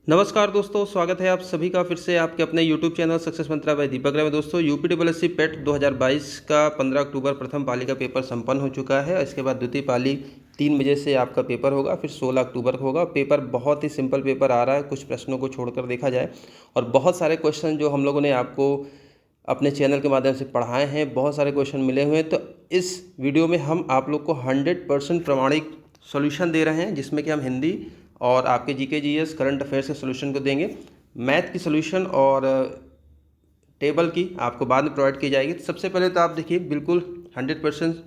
नमस्कार दोस्तों, स्वागत है आप सभी का फिर से आपके अपने YouTube चैनल सक्सेस मंत्रा बाय दीपक राय में। दोस्तों यूपीडब्ल्यूएससी पेट 2022 का 15 अक्टूबर प्रथम पाली का पेपर संपन्न हो चुका है। इसके बाद द्वितीय पाली 3 बजे से आपका पेपर होगा, फिर 16 अक्टूबर को होगा। पेपर बहुत ही सिंपल पेपर आ रहा है, कुछ प्रश्नों को छोड़कर देखा जाए, और बहुत सारे क्वेश्चन जो हम लोगों ने आपको अपने चैनल के माध्यम से पढ़ाए हैं, बहुत सारे क्वेश्चन मिले हुए हैं। तो इस वीडियो में हम आप लोग को 100% प्रमाणिक सॉल्यूशन दे रहे हैं, जिसमें कि हम हिंदी और आपके जीके जीएस करंट अफेयर्स के सॉल्यूशन को देंगे। मैथ की सॉल्यूशन और टेबल की आपको बाद में प्रोवाइड की जाएगी। तो सबसे पहले तो आप देखिए, बिल्कुल 100%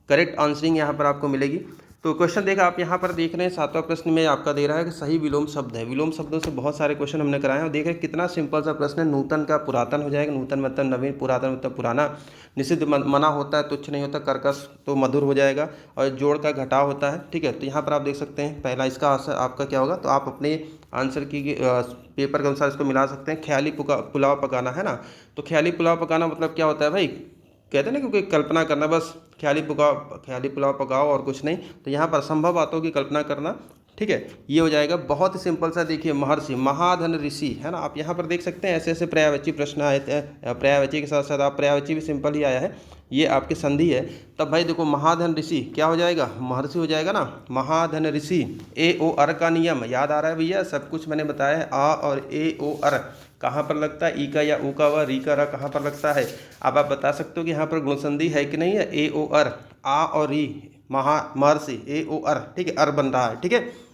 करेक्ट आंसरिंग यहाँ पर आपको मिलेगी। तो क्वेश्चन देखा आप यहाँ पर देख रहे हैं, 7वां प्रश्न में आपका दे रहा है कि सही विलोम शब्द है। विलोम शब्दों से बहुत सारे क्वेश्चन हमने कराए हैं और देख रहे हैं कितना सिंपल सा प्रश्न है। नूतन का पुरातन हो जाएगा, नूतन मतलब नवीन, पुरातन मतलब पुराना। निषिद्ध मना होता है, तुच्छ नहीं होता, कर्कश तो मधुर हो जाएगा, और जोड़ का घटाव होता है। ठीक है, तो यहाँ पर आप देख सकते हैं पहला इसका आंसर आपका क्या होगा। तो आप अपने आंसर की पेपर के अनुसार इसको मिला सकते हैं। ख्याली पुलाव पकाना है ना, तो ख्याली पुलाव पकाना मतलब क्या होता है भाई, कहते हैं ना, क्योंकि कल्पना करना, बस ख्याली पुलाव पकाओ और कुछ नहीं। तो यहाँ पर असंभव बातों की कल्पना करना। ठीक है, ये हो जाएगा। बहुत ही सिंपल सा देखिए, महर्षि, महाधन ऋषि है ना। आप यहाँ पर देख सकते हैं ऐसे ऐसे पर्यायवाची प्रश्न आए थे। पर्यायवाची के साथ साथ आप पर्यायवाची भी सिंपल ही आया है, ये आपकी संधि है। तब भाई देखो, महाधन ऋषि क्या हो जाएगा, महर्षि हो जाएगा ना। महाधन ऋषि, ए ओ अर का नियम याद आ रहा है भैया, सब कुछ मैंने बताया है। आ और ए ओ अर कहाँ पर लगता है, ई का या ऊ का व, री का रा कहाँ पर लगता है। अब आप बता सकते हो कि यहाँ पर गुणसंधि है कि नहीं है। ए ओ अर, आ और री, महर्षि, ए ओ अर, ठीक है, अर बन रहा है। ठीक है,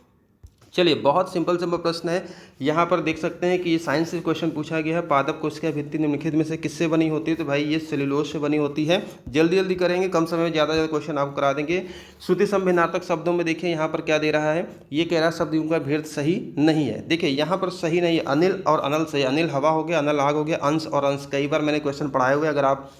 चलिए, बहुत सिंपल प्रश्न है। यहाँ पर देख सकते हैं कि ये साइंस से क्वेश्चन पूछा गया है। पादप कोशिका भित्ति निम्नलिखित में से किससे बनी होती है। तो भाई ये सेल्यूलोज से बनी होती है। जल्दी जल्दी करेंगे, कम समय में ज़्यादा क्वेश्चन आपको करा देंगे। श्रुति संभिन्नार्थक शब्दों में देखिए यहाँ पर क्या दे रहा है, ये कह रहा है शब्द का भेद सही नहीं है। देखिए यहाँ पर सही नहीं है, अनिल और अनल सही। अनिल हवा हो गया, अनल आग हो गया, अंश और अंश। कई बार मैंने क्वेश्चन पढ़ाए हुए, अगर आप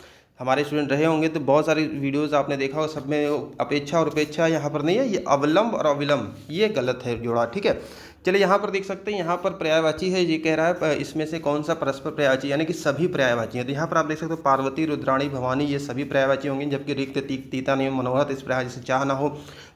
हमारे स्टूडेंट रहे होंगे तो बहुत सारी वीडियोस आपने देखा होगा, सब में अपेक्षा और उपेक्षा यहाँ पर नहीं है, ये अवलंब और अविलंब, ये गलत है जोड़ा। ठीक है, चलिए यहाँ पर देख सकते हैं, यहाँ पर पर्यायवाची है। ये कह रहा है इसमें से कौन सा परस्पर पर्यायवाची, यानी कि सभी पर्यायवाची हैं। तो यहाँ पर आप देख सकते हो पार्वती, रुद्राणी, भवानी, ये सभी पर्यायवाची होंगे। जबकि रिक्त, तीता, नियम, मनोहर, इस प्रकार जैसे चाह ना हो,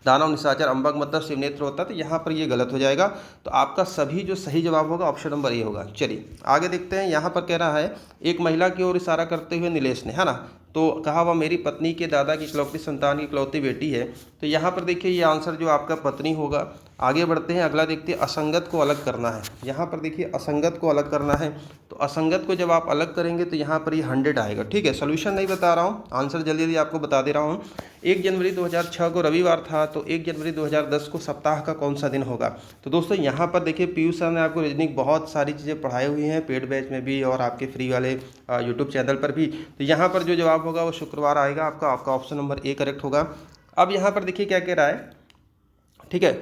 दानव, निशाचर, अम्बक मतलब शिवनेत्र होता है। तो यहाँ पर ये गलत हो जाएगा। तो आपका सभी जो सही जवाब होगा ऑप्शन नंबर ए होगा। चलिए आगे देखते हैं। यहाँ पर कह रहा है, एक महिला की ओर इशारा करते हुए नीलेश ने, है ना, तो कहा वह मेरी पत्नी के दादा की इकलौती संतान की इकलौती बेटी है। तो यहाँ पर देखिए ये आंसर जो आपका पत्नी होगा। आगे बढ़ते हैं, अगला देखते हैं, असंगत को अलग करना है। यहाँ पर देखिए असंगत को अलग करना है। तो असंगत को जब आप अलग करेंगे तो यहाँ पर ये 100 आएगा। ठीक है, सोल्यूशन नहीं बता रहा हूँ, आंसर जल्दी जल्दी आपको बता दे रहा हूँ। 1 जनवरी 2006 को रविवार था, तो 1 जनवरी 2010 को सप्ताह का कौन सा दिन होगा। तो दोस्तों यहाँ पर देखिए, पीयूष सर ने आपको रीजनिंग बहुत सारी चीज़ें पढ़ाई हुई हैं, पेड बैच में भी और आपके फ्री वाले यूट्यूब चैनल पर भी। तो यहाँ पर जो जवाब होगा वो शुक्रवार आएगा आपका ऑप्शन नंबर ए करेक्ट होगा। अब यहाँ पर देखिए क्या कह रहा है। ठीक है,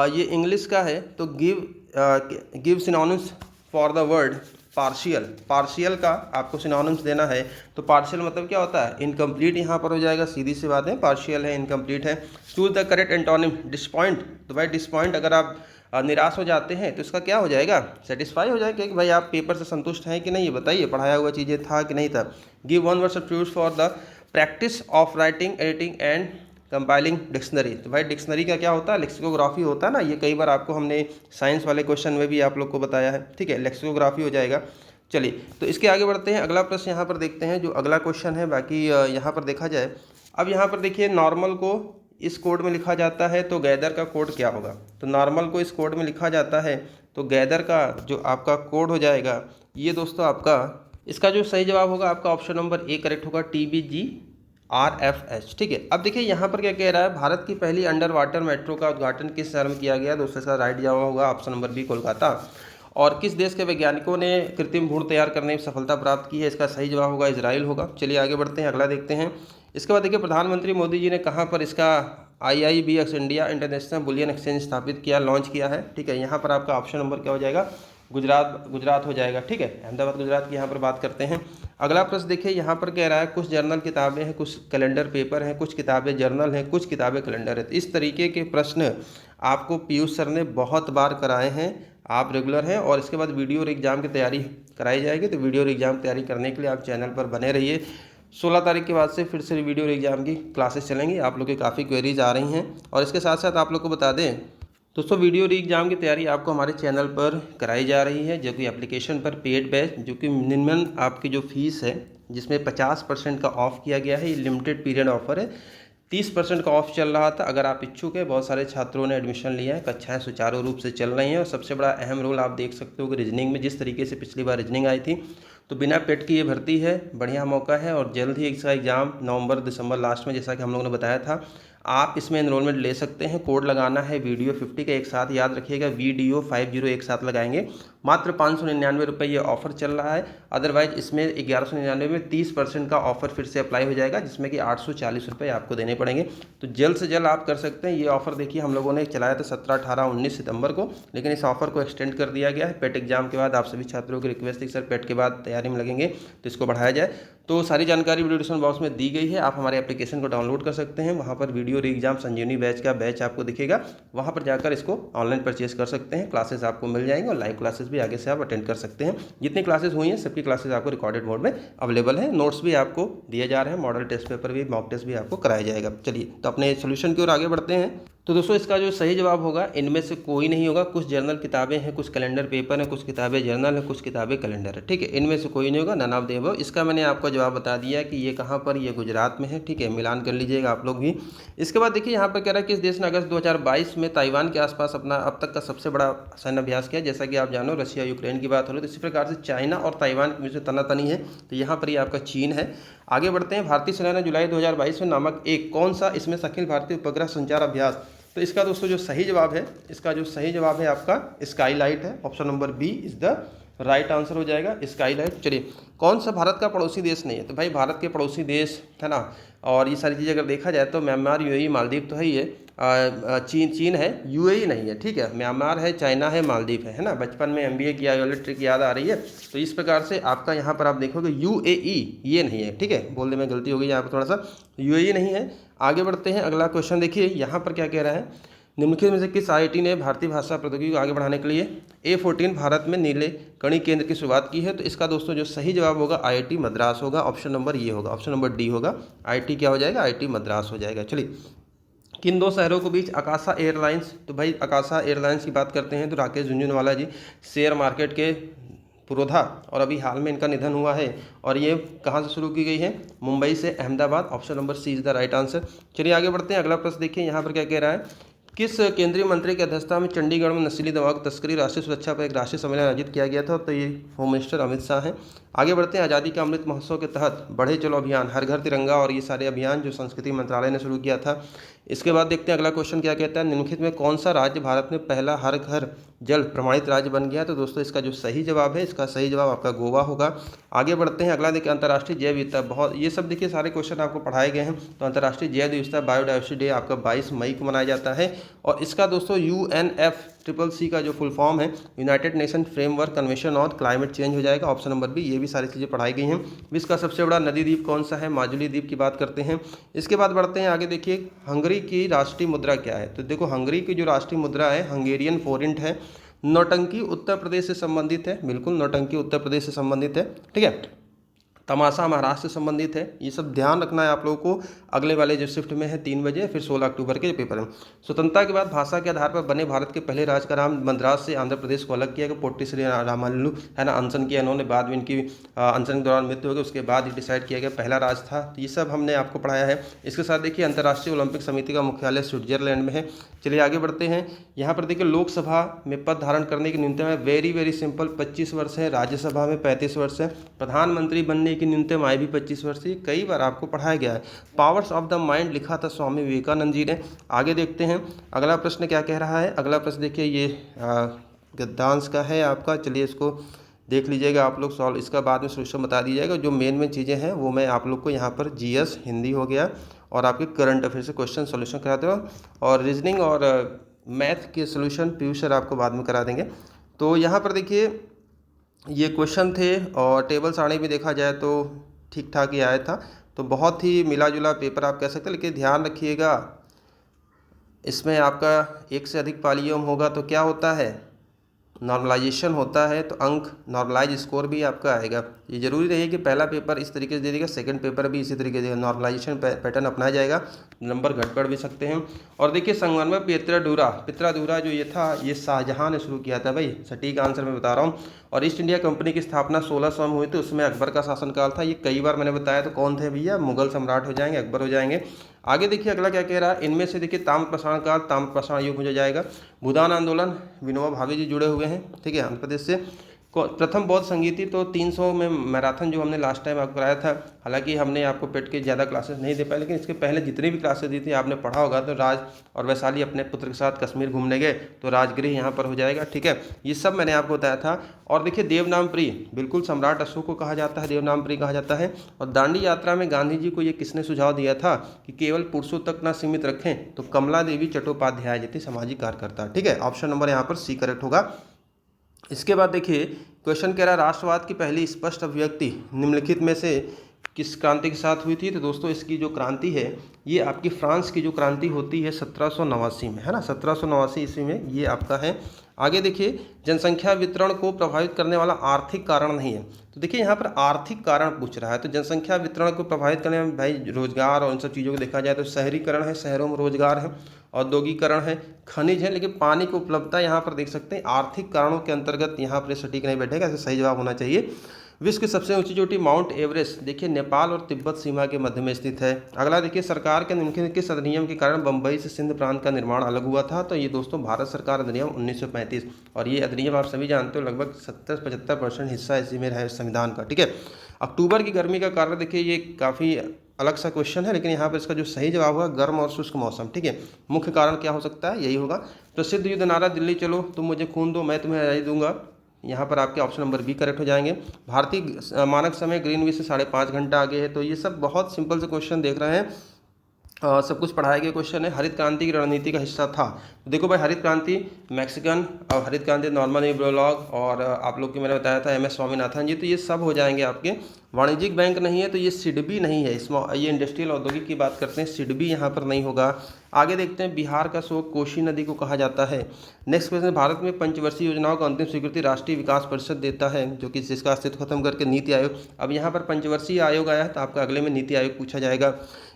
ये इंग्लिश का है। तो give synonyms for the word partial. Partial का आपको सिनोनिम्स देना है। तो पार्शियल मतलब क्या होता है, इनकम्प्लीट यहाँ पर हो जाएगा, सीधी सी बात है, पार्शियल है, इनकम्प्लीट है। Choose the correct antonym, disappoint. तो भाई डिसपॉइंट, अगर आप निराश हो जाते हैं तो इसका क्या हो जाएगा, सेटिस्फाई हो जाएगा कि भाई आप पेपर से संतुष्ट हैं कि नहीं, ये बताइए, पढ़ाया हुआ चीज़ें था कि नहीं था। Give 1 word truth for the practice of writing, editing and compiling dictionary. तो भाई डिक्शनरी का क्या होता है, लेक्सिकोग्राफी होता है ना। ये कई बार आपको हमने साइंस वाले क्वेश्चन में भी आप लोग को बताया है। ठीक है, लेक्सिकोग्राफी हो जाएगा। चलिए तो इसके आगे बढ़ते हैं, अगला प्रश्न यहाँ पर देखते हैं, जो अगला क्वेश्चन है। बाकी यहाँ पर देखा जाए, अब यहाँ पर देखिए, नॉर्मल को इस कोड में लिखा जाता है, तो गैदर का कोड क्या होगा। तो नॉर्मल को इस कोड में लिखा जाता है, तो गैदर का जो आपका कोड हो जाएगा, ये दोस्तों आपका, इसका जो सही जवाब होगा आपका ऑप्शन नंबर ए करेक्ट होगा, TBGRFH। ठीक है, अब देखिए यहाँ पर क्या कह रहा है, भारत की पहली अंडर वाटर मेट्रो का उद्घाटन किस शहर में किया गया। दोस्तों इसका राइट जवाब होगा ऑप्शन नंबर बी, कोलकाता। और किस देश के वैज्ञानिकों ने कृत्रिम भ्रूण तैयार करने में सफलता प्राप्त की है। इसका सही जवाब होगा इजराइल होगा। चलिए आगे बढ़ते हैं, अगला देखते हैं। इसके बाद देखिए, प्रधानमंत्री मोदी जी ने कहाँ पर इसका IIBX India international bullion exchange स्थापित किया, लॉन्च किया है। ठीक है, यहाँ पर आपका ऑप्शन नंबर क्या हो जाएगा, गुजरात हो जाएगा। ठीक है, अहमदाबाद गुजरात की यहाँ पर बात करते हैं। अगला प्रश्न देखिए, यहाँ पर कह रहा है, कुछ जर्नल किताबें हैं, कुछ कैलेंडर पेपर हैं, कुछ किताबें जर्नल हैं, कुछ किताबें कैलेंडर है। तो इस तरीके के प्रश्न आपको पीयूष सर ने बहुत बार कराए हैं, आप रेगुलर हैं। और इसके बाद वीडियो और एग्जाम की तैयारी कराई जाएगी। तो वीडियो और एग्जाम तैयारी करने के लिए आप चैनल पर बने रहिए। 16 तारीख के बाद से फिर से वीडियो और एग्जाम की क्लासेस चलेंगी। आप लोग की काफ़ी क्वेरीज आ रही हैं। और इसके साथ साथ आप लोग को बता दें, दोस्तों वीडियो री एग्ज़ाम की तैयारी आपको हमारे चैनल पर कराई जा रही है, जो कि एप्लीकेशन पर पेड बैच, जो कि मिनिमम आपकी जो फीस है जिसमें 50% का ऑफ़ किया गया है। ये लिमिटेड पीरियड ऑफर है, 30% का ऑफ चल रहा था। अगर आप इच्छुक है, बहुत सारे छात्रों ने एडमिशन लिया है, कक्षाएं सुचारू रूप से चल रही हैं। और सबसे बड़ा अहम रोल आप देख सकते हो कि रीजनिंग में जिस तरीके से पिछली बार रीजनिंग आई थी, तो बिना पेट की ये भर्ती है, बढ़िया मौका है। और जल्द ही इसका एग्ज़ाम नवंबर दिसंबर लास्ट में, जैसा कि हम लोगों ने बताया था, आप इसमें एनरोलमेंट ले सकते हैं। कोड लगाना है वीडियो 50 का, एक साथ याद रखिएगा, वीडियो 50 एक साथ लगाएंगे। मात्र 599 रुपये ये ऑफर चल रहा है। अदरवाइज इसमें 1199 में 30% का ऑफर फिर से अप्लाई हो जाएगा, जिसमें कि 840 रुपये आपको देने पड़ेंगे। तो जल्द से जल्द आप कर सकते हैं। ये ऑफर देखिए हम लोगों ने चलाया था 17, 18, 19 सितंबर को, लेकिन इस ऑफर को एक्सटेंड कर दिया गया है। पेट एग्जाम के बाद आप सभी छात्रों की रिक्वेस्ट थी, सर पेट के बाद तैयारी में लगेंगे तो इसको बढ़ाया जाए। तो सारी जानकारी वीडियो डिस्क्रिप्शन बॉक्स में दी गई है। आप हमारे एप्लीकेशन को डाउनलोड कर सकते हैं। वहाँ पर वीडियो री एग्जाम संजीवनी बैच का बैच आपको दिखेगा, वहाँ पर जाकर इसको ऑनलाइन परचेज कर सकते हैं। क्लासेस आपको मिल जाएंगे और लाइव क्लासेस भी आगे से आप अटेंड कर सकते हैं। जितनी क्लासेस हुई हैं सबकी क्लासेस आपको रिकॉर्डेड मोड में अवेलेबल है। नोट्स भी आपको दिए जा रहे हैं, मॉडल टेस्ट पेपर भी, मॉक टेस्ट भी आपको कराया जाएगा। चलिए तो अपने सोल्यूशन की ओर आगे बढ़ते हैं। तो दोस्तों इसका जो सही जवाब होगा, इनमें से कोई नहीं होगा। कुछ जर्नल किताबें हैं, कुछ कैलेंडर पेपर हैं, कुछ किताबें जर्नल हैं, कुछ किताबें कैलेंडर है। ठीक है, इनमें से कोई नहीं होगा, नन ऑफ द अबव। इसका मैंने आपको जवाब बता दिया कि ये कहाँ पर, ये गुजरात में है। ठीक है, मिलान कर लीजिएगा आप लोग भी। इसके बाद देखिए यहाँ पर कह रहा है कि इस देश ने अगस्त 2022 में ताइवान के आसपास अपना अब तक का सबसे बड़ा सैन्य अभ्यास किया। जैसा कि आप जानो, रशिया यूक्रेन की बात हो रही है, तो इसी प्रकार से चाइना और ताइवान के बीच में तनातनी है। तो यहाँ पर ये आपका चीन है। आगे बढ़ते हैं। भारतीय सेना ने जुलाई 2022 में नामक एक कौन सा इसमें अखिल भारतीय उपग्रह संचार अभ्यास। तो इसका दोस्तों जो सही जवाब है, इसका जो सही जवाब है आपका स्काईलाइट है। Option number B is the right answer हो जाएगा, स्काईलाइट। चलिए, कौन सा भारत का पड़ोसी देश नहीं है? तो भाई भारत के पड़ोसी देश है ना, और ये सारी चीज़ें अगर देखा जाए तो म्यांमार, यूएई, मालदीव तो है ही है। चीन है, यूएई नहीं है। ठीक है, म्यांमार है, चाइना है, मालदीव है ना। बचपन में एमबीए किया, वाली ट्रिक याद आ रही है। तो इस प्रकार से आपका यहाँ पर आप देखोगे यूएई ये नहीं है। ठीक है, बोलने में गलती हो गई यहाँ पर थोड़ा सा, यूएई नहीं है। आगे बढ़ते हैं, अगला क्वेश्चन देखिए यहाँ पर क्या कह रहा है। निम्नलिखित में से किस आईआईटी ने भारतीय भाषा प्रौद्योगिकी को आगे बढ़ाने के लिए A14 भारत में नीले कणी केंद्र की शुरुआत की है? तो इसका दोस्तों जो सही जवाब होगा आईआईटी मद्रास होगा। ऑप्शन नंबर ये होगा, ऑप्शन नंबर डी होगा। आईआईटी क्या हो जाएगा? आईआईटी मद्रास हो जाएगा। चलिए, किन दो शहरों के बीच आकाशा एयरलाइंस। तो भाई आकाशा एयरलाइंस की बात करते हैं तो राकेश झुनझुनवाला जी शेयर मार्केट के पुरोधा, और अभी हाल में इनका निधन हुआ है। और ये कहाँ से शुरू की गई है? मुंबई से Ahmedabad. Option number C is the right answer. चलिए आगे बढ़ते हैं। अगला प्रश्न देखिए यहाँ पर क्या कह रहा है। किस केंद्रीय मंत्री की अध्यक्षता में चंडीगढ़ में नशीली दवाओं की तस्करी राष्ट्रीय सुरक्षा पर एक राष्ट्रीय सम्मेलन आयोजित किया गया था? तो ये होम मिनिस्टर अमित शाह हैं। आगे बढ़ते हैं। आज़ादी का अमृत महोत्सव के तहत बढ़े चलो अभियान, हर घर तिरंगा और ये सारे अभियान जो संस्कृति मंत्रालय ने शुरू किया था। इसके बाद देखते हैं अगला क्वेश्चन क्या कहता है। निम्नलिखित में कौन सा राज्य भारत में पहला हर घर जल प्रमाणित राज्य बन गया? तो दोस्तों इसका जो सही जवाब है, इसका सही जवाब आपका गोवा होगा। आगे बढ़ते हैं। अगला देखिए अंतर्राष्ट्रीय जैव विविधता, बहुत ये सब देखिए सारे क्वेश्चन आपको पढ़ाए गए हैं। तो अंतर्राष्ट्रीय जैव विविधता बायोडाइवर्सिटी डे आपका 22 मई को मनाया जाता है। और इसका दोस्तों UNFCCC का जो फुल फॉर्म है United Nation Framework Convention on Climate Change हो जाएगा। Option number B. ये भी सारी चीज़ें पढ़ाई गई हैं। विश्व का सबसे बड़ा नदी द्वीप कौन सा है? माजुली द्वीप की बात करते हैं। इसके बाद बढ़ते हैं आगे। देखिए हंगरी की राष्ट्रीय मुद्रा क्या है? तो देखो हंगरी की जो राष्ट्रीय मुद्रा है हंगेरियन फोरेंट है। नौटंकी उत्तर प्रदेश से संबंधित है, बिल्कुल नौटंकी उत्तर प्रदेश से संबंधित है। ठीक है, तमाशा महाराष्ट्र से संबंधित है। ये सब ध्यान रखना है आप लोगों को। अगले वाले जो शिफ्ट में है 3 बजे, फिर 16 अक्टूबर के पेपर हैं। स्वतंत्रता के बाद भाषा के आधार पर बने भारत के पहले राज्य का नाम मद्रास से आंध्र प्रदेश को अलग किया गया। पोट्टी श्री रामालू है ना, अनशन किया इन्होंने, बाद में इनकी अनशन के दौरान मृत्यु हो गई, उसके बाद ये डिसाइड किया गया पहला राज्य था। तो ये सब हमने आपको पढ़ाया है। इसके साथ देखिए अंतर्राष्ट्रीय ओलंपिक समिति का मुख्यालय स्विट्जरलैंड में है। चलिए आगे बढ़ते हैं। यहाँ पर देखिए लोकसभा में पद धारण करने की न्यूनतम है, वेरी सिंपल, 25 वर्ष है। राज्यसभा में 35 वर्ष है। प्रधानमंत्री बनने की न्यूनतम आयु भी 25 वर्ष है। कई बार आपको पढ़ाया गया है। पावर्स ऑफ द माइंड लिखा था स्वामी विवेकानंद जी ने। आगे देखते हैं अगला प्रश्न क्या कह रहा है। अगला प्रश्न देखिए ये गद्यांश का है आपका। चलिए इसको देख लीजिएगा आप लोग, सॉल्व इसका बाद में सोल्यूशन बता दीजिएगा। जो मेन चीज़ें हैं वो मैं आप लोग को यहाँ पर जीएस हिंदी हो गया और आपके करंट अफेयर से क्वेश्चन सोल्यूशन कराते हो, और रीजनिंग और मैथ के सोल्यूशन पीयूष सर आपको बाद में करा देंगे। तो यहाँ पर देखिए ये क्वेश्चन थे और टेबल सारणी भी देखा जाए तो ठीक ठाक ही आया था। तो बहुत ही मिला जुला पेपर आप कह सकते हैं, लेकिन ध्यान रखिएगा इसमें आपका एक से अधिक पालियों होगा तो क्या होता है, नॉर्मलाइजेशन होता है तो अंक नॉर्मलाइज स्कोर भी आपका आएगा। ये जरूरी नहीं है कि पहला पेपर इस तरीके से दे देगा, सेकंड पेपर भी इसी तरीके से नॉर्मलाइजेशन पैटर्न अपनाया जाएगा, नंबर घट बढ़ भी सकते हैं। और देखिए संगमरमर पित्राधुरा जो ये था, ये शाहजहां ने शुरू किया था भाई, सटीक आंसर मैं बता रहा हूँ। और ईस्ट इंडिया कंपनी की स्थापना 1600 में हुई थी, उसमें अकबर का शासनकाल था। ये कई बार मैंने बताया, तो कौन थे भैया, मुगल सम्राट हो जाएंगे, अकबर हो जाएंगे। आगे देखिए अगला क्या कह रहा है, इनमें से देखिए ताम्र प्रसारण काल, ताम्र प्रसारण युग हो जाएगा। भूदान आंदोलन, विनोबा भावे जी जुड़े हुए हैं, ठीक है, आंध्र प्रदेश से। प्रथम बौद्ध संगीति, तो 300 में मैराथन जो हमने लास्ट टाइम आपको कराया था, हालांकि हमने आपको पेट के ज़्यादा क्लासेस नहीं दे पाए, लेकिन इसके पहले जितनी भी क्लासेस दी थी आपने पढ़ा होगा। तो राज और वैशाली अपने पुत्र के साथ कश्मीर घूमने गए, तो राजगृह यहाँ पर हो जाएगा, ठीक है, ये सब मैंने आपको बताया था। और देखिए देवनाम प्रिय, बिल्कुल सम्राट अशोक को कहा जाता है, देवनाम प्रिय कहा जाता है। और दांडी यात्रा में गांधी जी को ये किसने सुझाव दिया था कि केवल पुरुषों तक ना सीमित रखें, तो कमला देवी चट्टोपाध्याय जी थी, सामाजिक कार्यकर्ता, ठीक है, ऑप्शन नंबर यहाँ पर सी करेक्ट होगा। इसके बाद देखिए क्वेश्चन कह रहा है राष्ट्रवाद की पहली स्पष्ट अभिव्यक्ति निम्नलिखित में से किस क्रांति के साथ हुई थी। तो दोस्तों इसकी जो क्रांति है, ये आपकी फ्रांस की जो क्रांति होती है 1789 में, है ना, 1789 ईस्वी में ये आपका है। आगे देखिए जनसंख्या वितरण को प्रभावित करने वाला आर्थिक कारण नहीं है। तो देखिए यहाँ पर आर्थिक कारण पूछ रहा है, तो जनसंख्या वितरण को प्रभावित करने में भाई रोजगार और उन सब चीज़ों को देखा जाए तो शहरीकरण है, शहरों में रोजगार है, औद्योगिकरण है, खनिज है, लेकिन पानी की उपलब्धता यहाँ पर देख सकते हैं आर्थिक कारणों के अंतर्गत यहाँ पर सटीक नहीं बैठेगा, ऐसे सही जवाब होना चाहिए। विश्व की सबसे ऊंची चोटी माउंट एवरेस्ट देखिए नेपाल और तिब्बत सीमा के मध्य में स्थित है। अगला देखिए सरकार के निम्नलिखित किस अधिनियम के कारण बम्बई से सिंध प्रांत का निर्माण अलग हुआ था। तो ये दोस्तों भारत सरकार अधिनियम 1935, और ये अधिनियम आप सभी जानते हो लगभग 70-75% हिस्सा इसी में है संविधान का, ठीक है। अक्टूबर की गर्मी का कारण देखिए, ये काफ़ी अलग सा क्वेश्चन है, लेकिन यहाँ पर इसका जो सही जवाब होगा गर्म और शुष्क मौसम, ठीक है। मुख्य कारण क्या हो सकता है, यही होगा। प्रसिद्ध युद्ध नारा दिल्ली चलो तुम मुझे खून दो मैं तुम्हें आज़ादी दूंगा, यहाँ पर आपके ऑप्शन नंबर बी करेक्ट हो जाएंगे। भारतीय मानक समय ग्रीनविच से 5.5 घंटा आगे है। तो ये सब बहुत सिंपल से क्वेश्चन देख रहे हैं, सब कुछ पढ़ाए गए क्वेश्चन है। हरित क्रांति की रणनीति का हिस्सा था, तो देखो भाई हरित क्रांति मैक्सिकन और हरित क्रांति नॉर्मन ब्रोलॉग और आप लोग की मैंने बताया था MS स्वामीनाथन जी, तो ये सब हो जाएंगे आपके। वाणिज्यिक बैंक नहीं है, तो ये सिडबी नहीं है, इसमें ये इंडस्ट्रियल औद्योगिक की बात करते हैं, सिडबी यहाँ पर नहीं होगा। आगे देखते हैं बिहार का शोक कोसी नदी को कहा जाता है। नेक्स्ट क्वेश्चन, भारत में पंचवर्षीय योजनाओं को अंतिम स्वीकृति राष्ट्रीय विकास परिषद देता है, जो कि जिसका अस्तित्व खत्म करके नीति आयोग। अब यहाँ पर पंचवर्षीय आयोग आया है, तो आपका अगले में नीति आयोग पूछा जाएगा।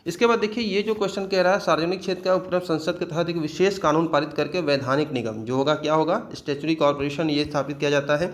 इसके बाद देखिए ये जो क्वेश्चन कह रहा है, सार्वजनिक क्षेत्र का उपक्रम संसद के तहत एक विशेष कानून पारित करके वैधानिक निगम जो होगा क्या होगा, स्टैट्यूटरी कॉर्पोरेशन, ये स्थापित किया जाता है।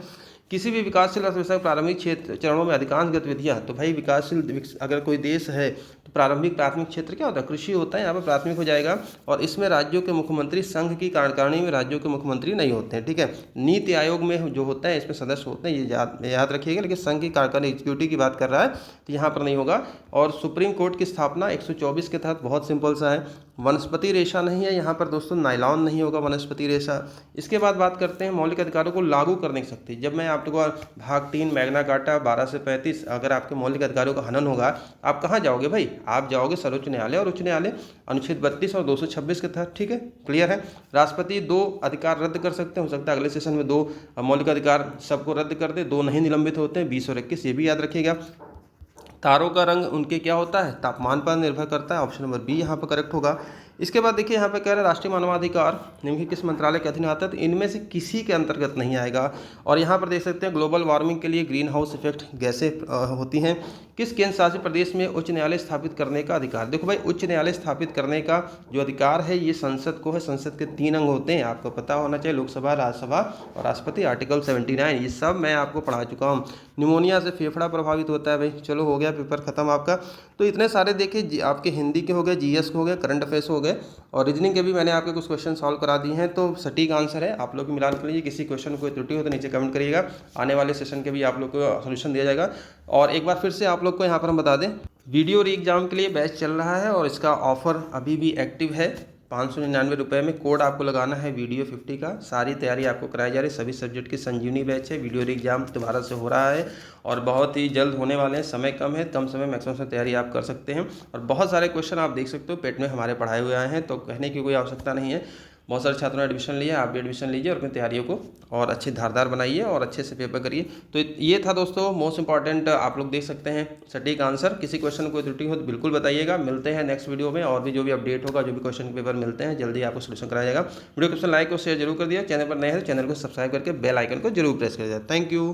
किसी भी विकासशील अर्थव्यवस्था के प्रारंभिक क्षेत्र चरणों में अधिकांश गतिविधियां, तो भाई विकासशील अगर कोई देश है तो प्राथमिक क्षेत्र क्या होता है, कृषि होता है, यहाँ पर प्राथमिक हो जाएगा। और इसमें राज्यों के मुख्यमंत्री, संघ की कार्यकारिणी में राज्यों के मुख्यमंत्री नहीं होते हैं, ठीक है। नीति आयोग में जो होता है इसमें सदस्य होते हैं, ये याद रखिएगा, लेकिन संघ की कार्यकारिणी एग्जीक्यूटिव की बात कर रहा है तो यहाँ पर नहीं होगा। और सुप्रीम कोर्ट की स्थापना 124 के तहत, बहुत सिंपल सा है। वनस्पति रेशा नहीं है यहाँ पर दोस्तों, नायलॉन नहीं होगा वनस्पति रेशा। इसके बाद बात करते हैं मौलिक अधिकारों को लागू करने की शक्ति। जब मैं आपको भाग 3 मैग्ना कार्टा 12 से 35, अगर आपके मौलिक अधिकारों का हनन होगा, आप कहाँ जाओगे भाई, आप जाओगे सर्वोच्च न्यायालय और उच्च न्यायालय, अनुच्छेद 32 और 226 के तहत, ठीक है, क्लियर है। राष्ट्रपति 2 अधिकार रद्द कर सकते हैं, हो सकता है अगले सेशन में 2 मौलिक अधिकार सबको रद्द कर दे, 2 नहीं निलंबित होते हैं, 20 और 21, ये भी याद रखिएगा। तारों का रंग उनके क्या होता है, तापमान पर निर्भर करता है, ऑप्शन नंबर बी यहाँ पर करेक्ट होगा। इसके बाद देखिए यहाँ पे कह रहे हैं राष्ट्रीय मानवाधिकार निम्नलिखित किस मंत्रालय के अधीन आता है, तो इनमें से किसी के अंतर्गत नहीं आएगा। और यहाँ पर देख सकते हैं ग्लोबल वार्मिंग के लिए ग्रीन हाउस इफेक्ट गैसें होती हैं। किस केंद्र शासित प्रदेश में उच्च न्यायालय स्थापित करने का अधिकार, देखो भाई उच्च न्यायालय स्थापित करने का जो अधिकार है ये संसद को है। संसद के 3 अंग होते हैं, आपको पता होना चाहिए, लोकसभा, राज्यसभा और राष्ट्रपति, आर्टिकल 79, ये सब मैं आपको पढ़ा चुका हूँ। निमोनिया से फेफड़ा प्रभावित होता है भाई, चलो हो गया पेपर खत्म आपका। तो इतने सारे देखिए आपके हिंदी के हो गए, GS के हो गए, करंट अफेयर्स हो गए, और रीजनिंग के भी मैंने आपके कुछ क्वेश्चन सॉल्व करा दिए हैं। तो सटीक आंसर है, आप लोग मिलान कर लीजिए। किसी क्वेश्चन में कोई त्रुटि हो तो नीचे कमेंट करिएगा, आने वाले सेशन के भी आप लोग को सोल्यूशन दिया जाएगा। और एक बार फिर से आप लोग को यहाँ पर हम बता दें, वीडियो री एग्जाम के लिए बैच चल रहा है और इसका ऑफर अभी भी एक्टिव है। 599 रुपये में कोड आपको लगाना है वीडियो 50 का। सारी तैयारी आपको कराई जा रही है, सभी सब्जेक्ट की संजीवनी बैच है। वीडियो री एग्जाम दोबारा से हो रहा है और बहुत ही जल्द होने वाले हैं, समय कम है, कम समय मैक्सिमम से तैयारी आप कर सकते हैं। और बहुत सारे क्वेश्चन आप देख सकते हो पेट में हमारे पढ़ाए हुए आए हैं, तो कहने की कोई आवश्यकता नहीं है। बहुत सारे छात्रों ने एडमिशन लिया, आप भी एडमिशन लीजिए और अपनी तैयारियों को और अच्छी धारदार बनाइए और अच्छे से पेपर करिए। तो ये था दोस्तों मोस्ट इंपॉर्टेंट, आप लोग देख सकते हैं सटीक आंसर। किसी क्वेश्चन में कोई त्रुटि हो तो बिल्कुल बताइएगा। मिलते हैं नेक्स्ट वीडियो में, और भी जो भी अपडेट होगा, जो भी क्वेश्चन पेपर मिलते हैं, जल्दी आपको सोल्यूशन कराया जाएगा। वीडियो को लाइक और शेयर जरूर कर दिया। चैनल पर नए हैं तो चैनल को सब्सक्राइब करके बेल आइकन को जरूर प्रेस कर दिया। Thank you.